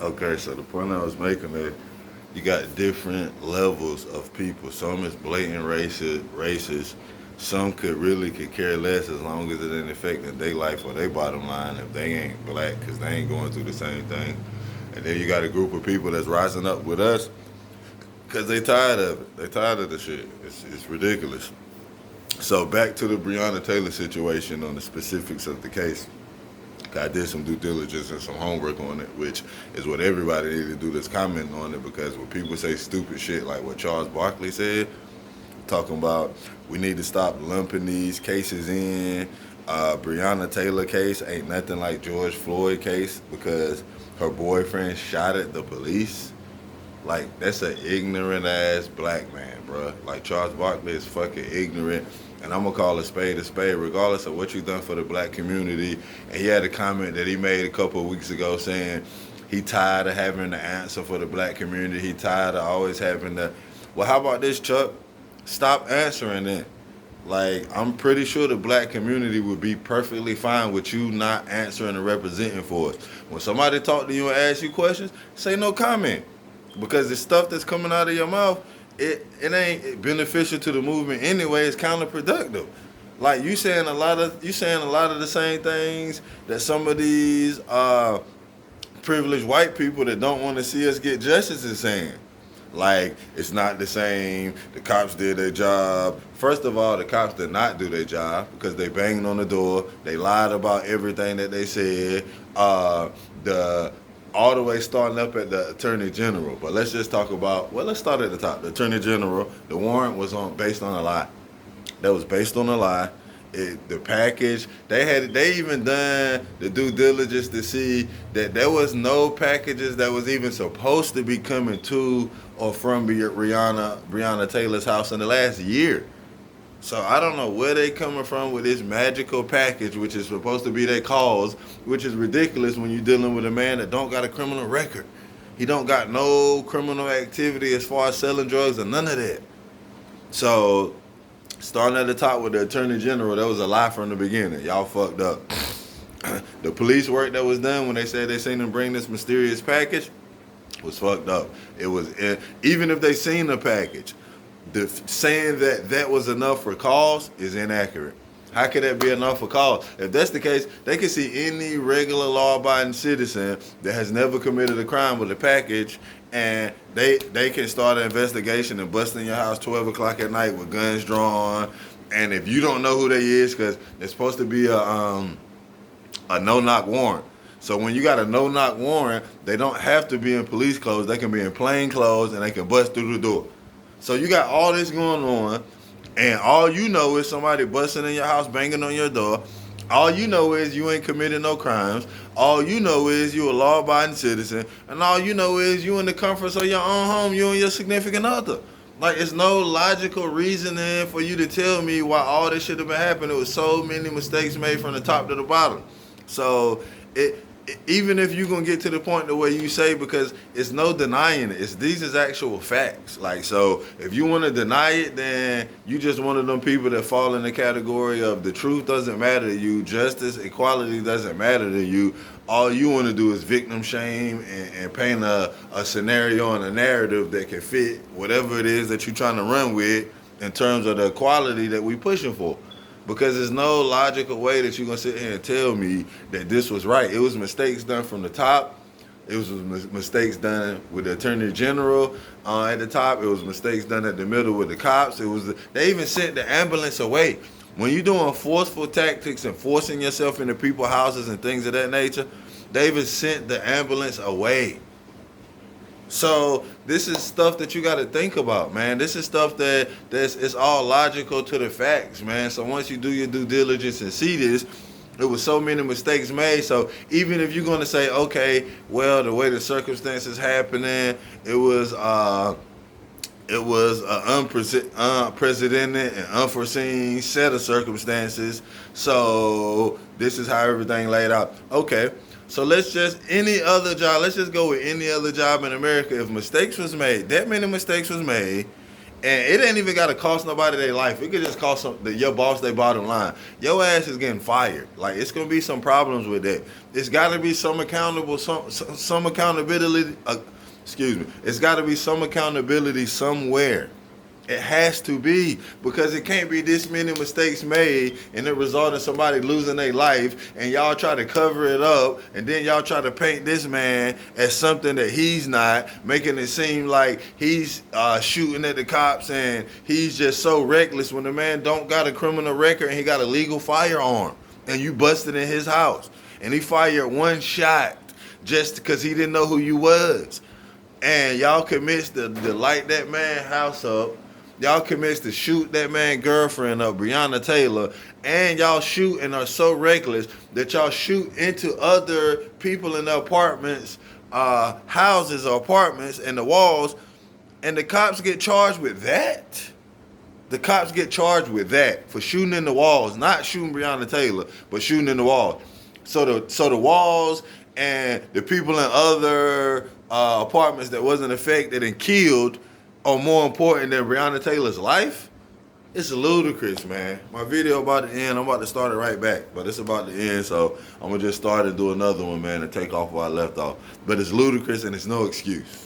Okay, so the point I was making is you got different levels of people. Some is blatant racist. Some could care less as long as it ain't affecting their life or their bottom line if they ain't black because they ain't going through the same thing. And then you got a group of people that's rising up with us because they tired of it. They tired of the shit. It's ridiculous. So back to the Breanna Taylor situation on the specifics of the case. I did some due diligence and some homework on it, which is what everybody needs to do that's commenting on it because when people say stupid shit like what Charles Barkley said, talking about we need to stop lumping these cases in. Breanna Taylor case ain't nothing like George Floyd case because her boyfriend shot at the police. Like, that's an ignorant ass black man, bruh. Like, Charles Barkley is fucking ignorant. And I'm gonna call a spade, regardless of what you done for the black community. And he had a comment that he made a couple of weeks ago saying he tired of having the answer for the black community. He tired of always having the, well, how about this, Chuck? Stop answering it. Like, I'm pretty sure the black community would be perfectly fine with you not answering and representing for us. When somebody talk to you and ask you questions, say no comment. Because the stuff that's coming out of your mouth, it ain't beneficial to the movement anyway. It's counterproductive. Like you saying a lot of the same things that some of these privileged white people that don't want to see us get justice is saying. Like, it's not the same. The cops did their job. First of all, the cops did not do their job because they banged on the door. They lied about everything that they said. All the way starting up at the Attorney General. But let's just talk about, well, let's start at the top. The Attorney General, the warrant was based on a lie. That was based on a lie. The package, they even done the due diligence to see that there was no packages that was even supposed to be coming to or from Breanna Taylor's house in the last year. So I don't know where they coming from with this magical package, which is supposed to be their cause, which is ridiculous when you're dealing with a man that don't got a criminal record. He don't got no criminal activity as far as selling drugs or none of that. So starting at the top with the Attorney General, that was a lie from the beginning. Y'all fucked up. The police work that was done when they said they seen him bring this mysterious package was fucked up. It was, even if they seen the package, saying that was enough for cause is inaccurate. How could that be enough for cause? If that's the case, they can see any regular law-abiding citizen that has never committed a crime with a package, and they can start an investigation and bust in your house 12 o'clock at night with guns drawn. And if you don't know who they is, because there's supposed to be a no-knock warrant. So when you got a no-knock warrant, they don't have to be in police clothes. They can be in plain clothes, and they can bust through the door. So you got all this going on, and all you know is somebody busting in your house, banging on your door. All you know is you ain't committed no crimes. All you know is you a law-abiding citizen. And all you know is you in the comforts of your own home, you and your significant other. Like, it's no logical reasoning for you to tell me why all this should have been happening. There was so many mistakes made from the top to the bottom. So even if you're going to get to the point the way you say, because it's no denying it. These is actual facts. Like, so if you want to deny it, then you just one of them people that fall in the category of the truth doesn't matter to you, justice, equality doesn't matter to you. All you want to do is victim shame and paint a scenario and a narrative that can fit whatever it is that you're trying to run with in terms of the equality that we pushing for. Because there's no logical way that you're going to sit here and tell me that this was right. It was mistakes done from the top. It was mistakes done with the Attorney General at the top. It was mistakes done at the middle with the cops. They even sent the ambulance away. When you're doing forceful tactics and forcing yourself into people's houses and things of that nature, they even sent the ambulance away. So this is stuff that you got to think about, man. This is stuff it's all logical to the facts, man. So once you do your due diligence and see this, there was so many mistakes made. So even if you're going to say, okay, well, the way the circumstances happening, it was an unprecedented and unforeseen set of circumstances. So this is how everything laid out. Okay. So let's just go with any other job in America. If mistakes was made, that many mistakes was made, And it ain't even got to cost nobody their life. It could just cost your boss their bottom line. Your ass is getting fired. Like, it's gonna be some problems with that. It's got to be some some accountability. Excuse me. It's got to be some accountability somewhere. It has to be, because it can't be this many mistakes made and it result in somebody losing their life, and y'all try to cover it up, and then y'all try to paint this man as something that he's not, making it seem like he's shooting at the cops and he's just so reckless when the man don't got a criminal record and he got a legal firearm, and you busted in his house and he fired one shot just because he didn't know who you was. And y'all commits to light that man's house up. Y'all commits to shoot that man's girlfriend up, Breanna Taylor, and y'all shoot and are so reckless that y'all shoot into other people in the apartments, houses or apartments, and the walls, and the cops get charged with that. The cops get charged with that for shooting in the walls, not shooting Breanna Taylor, but shooting in the walls. So the walls and the people in other apartments that wasn't affected and killed are more important than Breanna Taylor's life? It's ludicrous, man. My video about to end. I'm about to start it right back, but it's about to end, so I'm going to just start and do another one, man, and take off where I left off. But it's ludicrous and it's no excuse.